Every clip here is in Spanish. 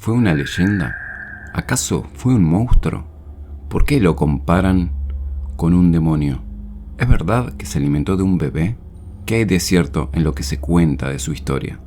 ¿Fue una leyenda? ¿Acaso fue un monstruo? ¿Por qué lo comparan con un demonio? ¿Es verdad que se alimentó de un bebé? ¿Qué hay de cierto en lo que se cuenta de su historia?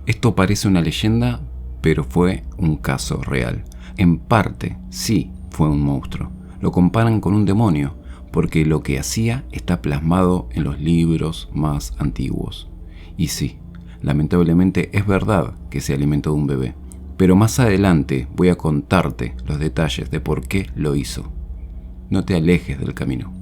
Esto parece una leyenda, pero fue un caso real. En parte, sí, fue un monstruo. Lo comparan con un demonio, porque lo que hacía está plasmado en los libros más antiguos. Y sí, lamentablemente es verdad que se alimentó de un bebé. Pero más adelante voy a contarte los detalles de por qué lo hizo. No te alejes del camino.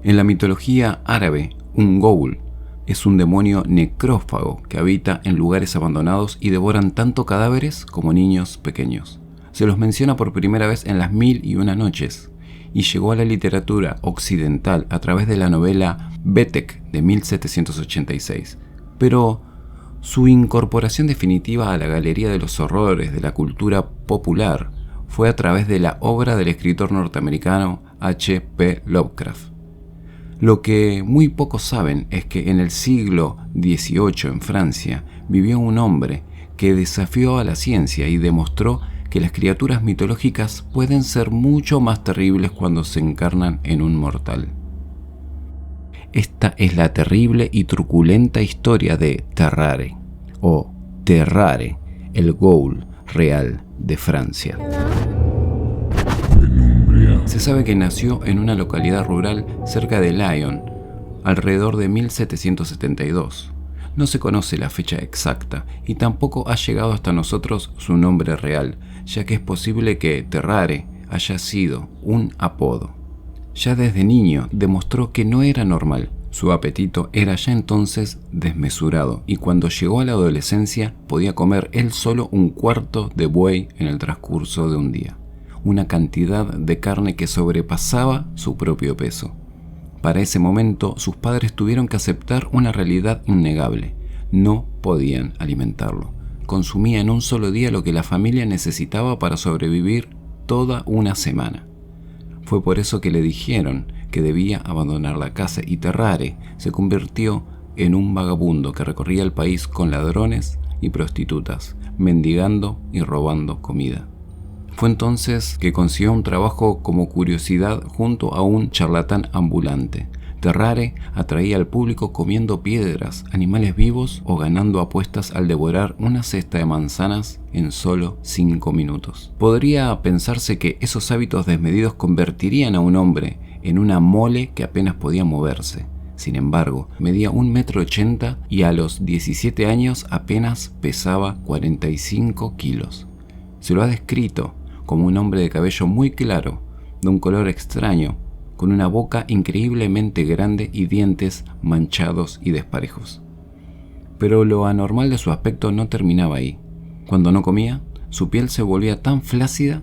En la mitología árabe, un ghoul es un demonio necrófago que habita en lugares abandonados y devoran tanto cadáveres como niños pequeños. Se los menciona por primera vez en las 1001 noches y llegó a la literatura occidental a través de la novela Betek de 1786. Pero su incorporación definitiva a la galería de los horrores de la cultura popular fue a través de la obra del escritor norteamericano H.P. Lovecraft. Lo que muy pocos saben es que en el siglo XVIII en Francia vivió un hombre que desafió a la ciencia y demostró que las criaturas mitológicas pueden ser mucho más terribles cuando se encarnan en un mortal. Esta es la terrible y truculenta historia de Terrare, o Terrare, el ghoul real de Francia. Se sabe que nació en una localidad rural cerca de Lyon, alrededor de 1772. No se conoce la fecha exacta y tampoco ha llegado hasta nosotros su nombre real, ya que es posible que Terrare haya sido un apodo. Ya desde niño demostró que no era normal. Su apetito era ya entonces desmesurado y cuando llegó a la adolescencia podía comer él solo un cuarto de buey en el transcurso de un día. Una cantidad de carne que sobrepasaba su propio peso. Para ese momento sus padres tuvieron que aceptar una realidad innegable. No podían alimentarlo. Consumía en un solo día lo que la familia necesitaba para sobrevivir toda una semana. Fue por eso que le dijeron que debía abandonar la casa y Terrare se convirtió en un vagabundo que recorría el país con ladrones y prostitutas, mendigando y robando comida. Fue entonces que consiguió un trabajo como curiosidad junto a un charlatán ambulante. Terrare atraía al público comiendo piedras, animales vivos o ganando apuestas al devorar una cesta de manzanas en solo 5 minutos. Podría pensarse que esos hábitos desmedidos convertirían a un hombre en una mole que apenas podía moverse. Sin embargo, medía 1,80 m y a los 17 años apenas pesaba 45 kilos. Se lo ha descrito como un hombre de cabello muy claro, de un color extraño, con una boca increíblemente grande y dientes manchados y desparejos. Pero lo anormal de su aspecto no terminaba ahí. Cuando no comía, su piel se volvía tan flácida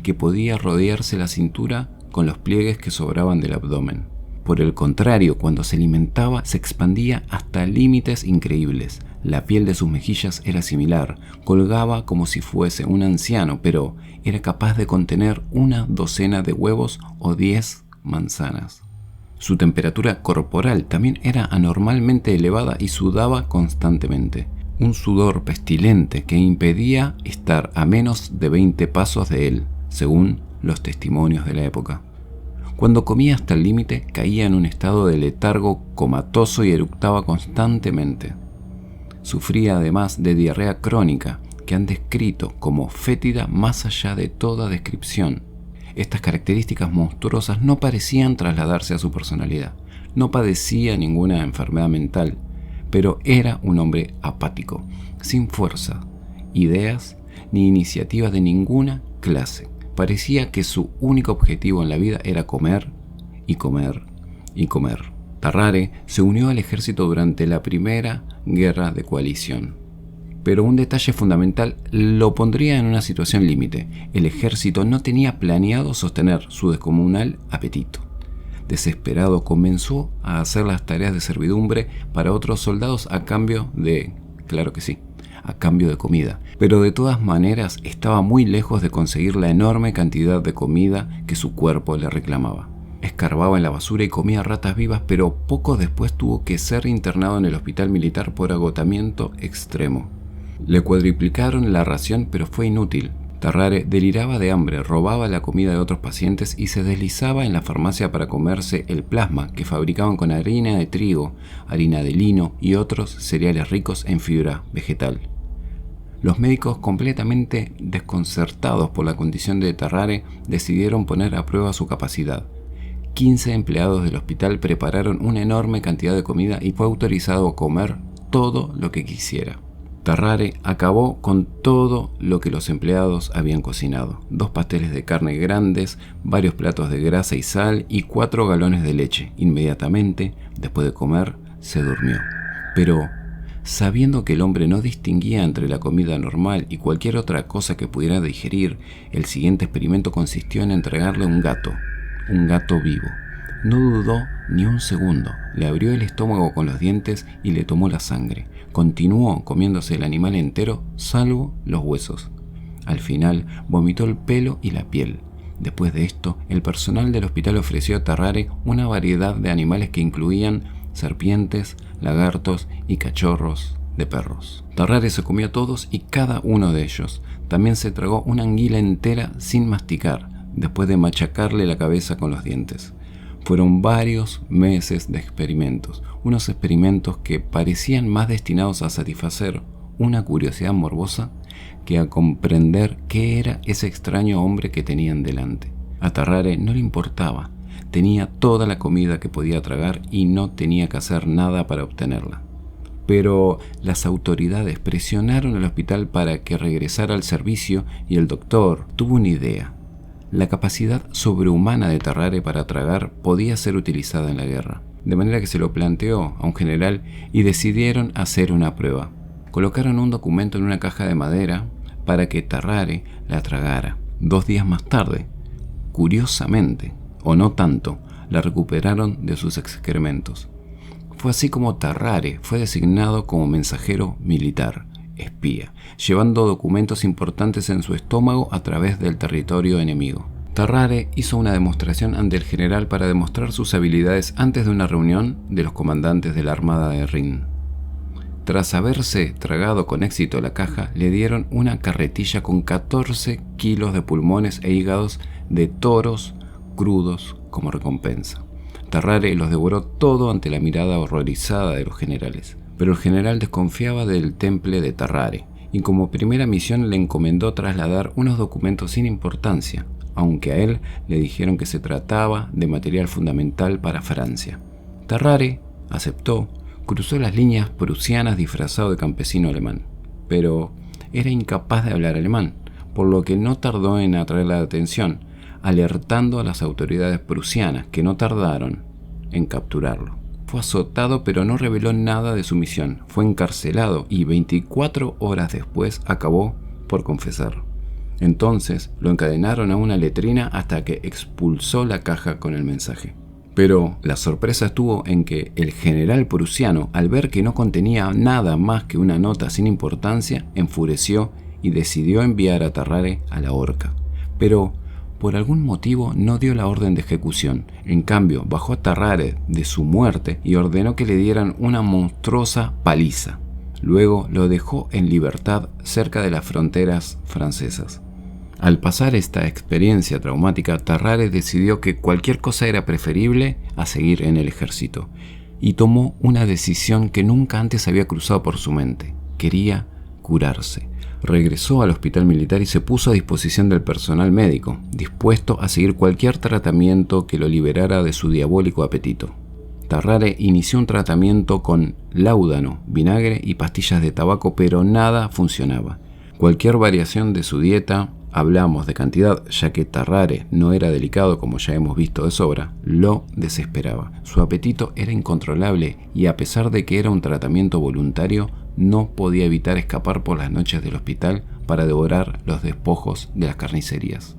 que podía rodearse la cintura con los pliegues que sobraban del abdomen. Por el contrario, cuando se alimentaba, se expandía hasta límites increíbles. La piel de sus mejillas era similar, colgaba como si fuese un anciano, pero era capaz de contener una docena de huevos o 10 manzanas. Su temperatura corporal también era anormalmente elevada y sudaba constantemente. Un sudor pestilente que impedía estar a menos de 20 pasos de él, según los testimonios de la época. Cuando comía hasta el límite, caía en un estado de letargo comatoso y eructaba constantemente. Sufría además de diarrea crónica, que han descrito como fétida más allá de toda descripción. Estas características monstruosas no parecían trasladarse a su personalidad. No padecía ninguna enfermedad mental, pero era un hombre apático, sin fuerza, ideas ni iniciativas de ninguna clase. Parecía que su único objetivo en la vida era comer y comer y comer. Terrare se unió al ejército durante la primera guerra de coalición. Pero un detalle fundamental lo pondría en una situación límite. El ejército no tenía planeado sostener su descomunal apetito. Desesperado, comenzó a hacer las tareas de servidumbre para otros soldados a cambio de, claro que sí, a cambio de comida. Pero de todas maneras estaba muy lejos de conseguir la enorme cantidad de comida que su cuerpo le reclamaba. Escarbaba en la basura y comía ratas vivas, pero poco después tuvo que ser internado en el hospital militar por agotamiento extremo. Le cuadriplicaron la ración, pero fue inútil. Tarrare deliraba de hambre, robaba la comida de otros pacientes y se deslizaba en la farmacia para comerse el plasma que fabricaban con harina de trigo, harina de lino y otros cereales ricos en fibra vegetal. Los médicos, completamente desconcertados por la condición de Tarrare, decidieron poner a prueba su capacidad. 15 empleados del hospital prepararon una enorme cantidad de comida y fue autorizado a comer todo lo que quisiera. Tarrare acabó con todo lo que los empleados habían cocinado: 2 pasteles de carne grandes, varios platos de grasa y sal y 4 galones de leche. Inmediatamente, después de comer, se durmió. Pero, sabiendo que el hombre no distinguía entre la comida normal y cualquier otra cosa que pudiera digerir, el siguiente experimento consistió en entregarle un gato vivo. No dudó ni un segundo, le abrió el estómago con los dientes y le tomó la sangre. Continuó comiéndose el animal entero, salvo los huesos. Al final, vomitó el pelo y la piel. Después de esto, el personal del hospital ofreció a Tarrare una variedad de animales que incluían serpientes, lagartos y cachorros de perros. Tarrare se comió a todos y cada uno de ellos. También se tragó una anguila entera sin masticar, después de machacarle la cabeza con los dientes. Fueron varios meses de experimentos, unos experimentos que parecían más destinados a satisfacer una curiosidad morbosa que a comprender qué era ese extraño hombre que tenían delante. A Tarrare no le importaba, tenía toda la comida que podía tragar y no tenía que hacer nada para obtenerla. Pero las autoridades presionaron al hospital para que regresara al servicio y el doctor tuvo una idea. La capacidad sobrehumana de Tarrare para tragar podía ser utilizada en la guerra, de manera que se lo planteó a un general y decidieron hacer una prueba. Colocaron un documento en una caja de madera para que Tarrare la tragara. 2 días más tarde, curiosamente, o no tanto, la recuperaron de sus excrementos. Fue así como Tarrare fue designado como mensajero militar, espía, llevando documentos importantes en su estómago a través del territorio enemigo. Tarrare hizo una demostración ante el general para demostrar sus habilidades antes de una reunión de los comandantes de la Armada de Rin. Tras haberse tragado con éxito la caja, le dieron una carretilla con 14 kilos de pulmones e hígados de toros crudos como recompensa. Tarrare los devoró todo ante la mirada horrorizada de los generales. Pero el general desconfiaba del temple de Tarrare y como primera misión le encomendó trasladar unos documentos sin importancia, aunque a él le dijeron que se trataba de material fundamental para Francia. Tarrare aceptó, cruzó las líneas prusianas disfrazado de campesino alemán, pero era incapaz de hablar alemán, por lo que no tardó en atraer la atención, alertando a las autoridades prusianas, que no tardaron en capturarlo. Fue azotado, pero no reveló nada de su misión. Fue encarcelado y 24 horas después acabó por confesar. Entonces lo encadenaron a una letrina hasta que expulsó la caja con el mensaje. Pero la sorpresa estuvo en que el general prusiano, al ver que no contenía nada más que una nota sin importancia, enfureció y decidió enviar a Tarrare a la horca. Pero por algún motivo no dio la orden de ejecución. En cambio, bajó a Tarrare de su muerte y ordenó que le dieran una monstruosa paliza. Luego lo dejó en libertad cerca de las fronteras francesas. Al pasar esta experiencia traumática, Tarrare decidió que cualquier cosa era preferible a seguir en el ejército y tomó una decisión que nunca antes había cruzado por su mente. Quería curarse. Regresó al hospital militar y se puso a disposición del personal médico, dispuesto a seguir cualquier tratamiento que lo liberara de su diabólico apetito. Tarrare inició un tratamiento con láudano, vinagre y pastillas de tabaco, pero nada funcionaba. Cualquier variación de su dieta, hablamos de cantidad, ya que Tarrare no era delicado como ya hemos visto de sobra, lo desesperaba. Su apetito era incontrolable y a pesar de que era un tratamiento voluntario, no podía evitar escapar por las noches del hospital para devorar los despojos de las carnicerías.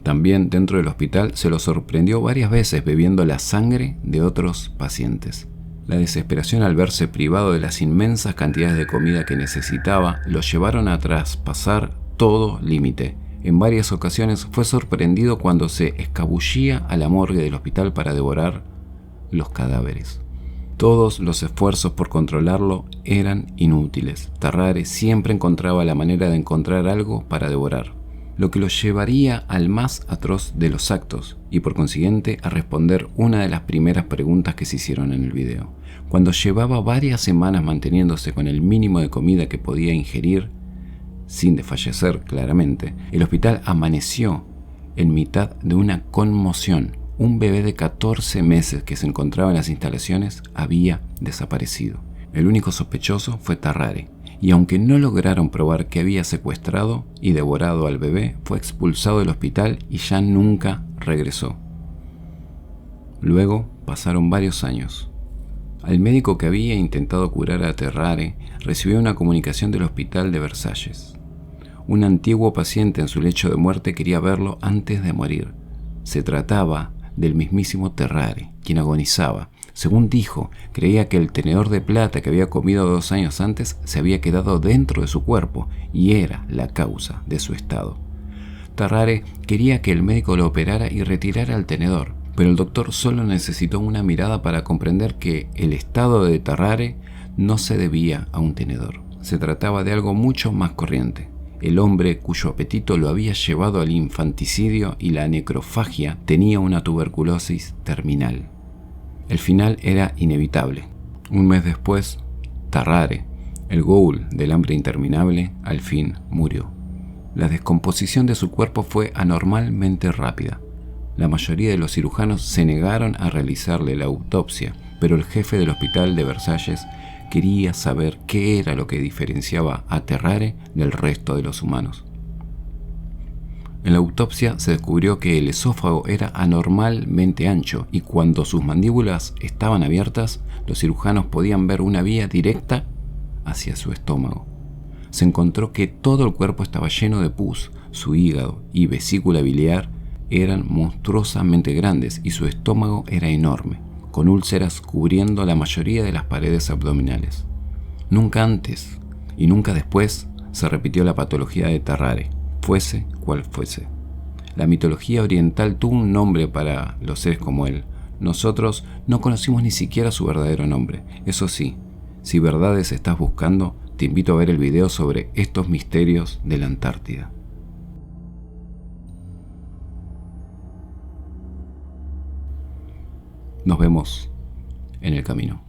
También dentro del hospital se lo sorprendió varias veces bebiendo la sangre de otros pacientes. La desesperación al verse privado de las inmensas cantidades de comida que necesitaba lo llevaron a traspasar todo límite. En varias ocasiones fue sorprendido cuando se escabullía a la morgue del hospital para devorar los cadáveres. Todos los esfuerzos por controlarlo eran inútiles. Tarrare siempre encontraba la manera de encontrar algo para devorar, lo que lo llevaría al más atroz de los actos y por consiguiente a responder una de las primeras preguntas que se hicieron en el video. Cuando llevaba varias semanas manteniéndose con el mínimo de comida que podía ingerir, sin desfallecer claramente, el hospital amaneció en mitad de una conmoción. Un bebé de 14 meses que se encontraba en las instalaciones había desaparecido. El único sospechoso fue Tarrare, y aunque no lograron probar que había secuestrado y devorado al bebé, fue expulsado del hospital y ya nunca regresó. Luego pasaron varios años. El médico que había intentado curar a Tarrare recibió una comunicación del hospital de Versalles. Un antiguo paciente en su lecho de muerte quería verlo antes de morir. Se trataba del mismísimo Tarrare, quien agonizaba. Según dijo, creía que el tenedor de plata que había comido 2 años antes se había quedado dentro de su cuerpo y era la causa de su estado. Tarrare quería que el médico lo operara y retirara el tenedor, pero el doctor solo necesitó una mirada para comprender que el estado de Tarrare no se debía a un tenedor. Se trataba de algo mucho más corriente. El hombre cuyo apetito lo había llevado al infanticidio y la necrofagia tenía una tuberculosis terminal. El final era inevitable. Un mes después, Tarrare, el ghoul del hambre interminable, al fin murió. La descomposición de su cuerpo fue anormalmente rápida. La mayoría de los cirujanos se negaron a realizarle la autopsia, pero el jefe del hospital de Versalles quería saber qué era lo que diferenciaba a Tarrare del resto de los humanos. En la autopsia se descubrió que el esófago era anormalmente ancho y cuando sus mandíbulas estaban abiertas, los cirujanos podían ver una vía directa hacia su estómago. Se encontró que todo el cuerpo estaba lleno de pus, su hígado y vesícula biliar eran monstruosamente grandes y su estómago era enorme, con úlceras cubriendo la mayoría de las paredes abdominales. Nunca antes y nunca después se repitió la patología de Tarrare, fuese cual fuese. La mitología oriental tuvo un nombre para los seres como él. Nosotros no conocimos ni siquiera su verdadero nombre. Eso sí, si verdades estás buscando, te invito a ver el video sobre estos misterios de la Antártida. Nos vemos en el camino.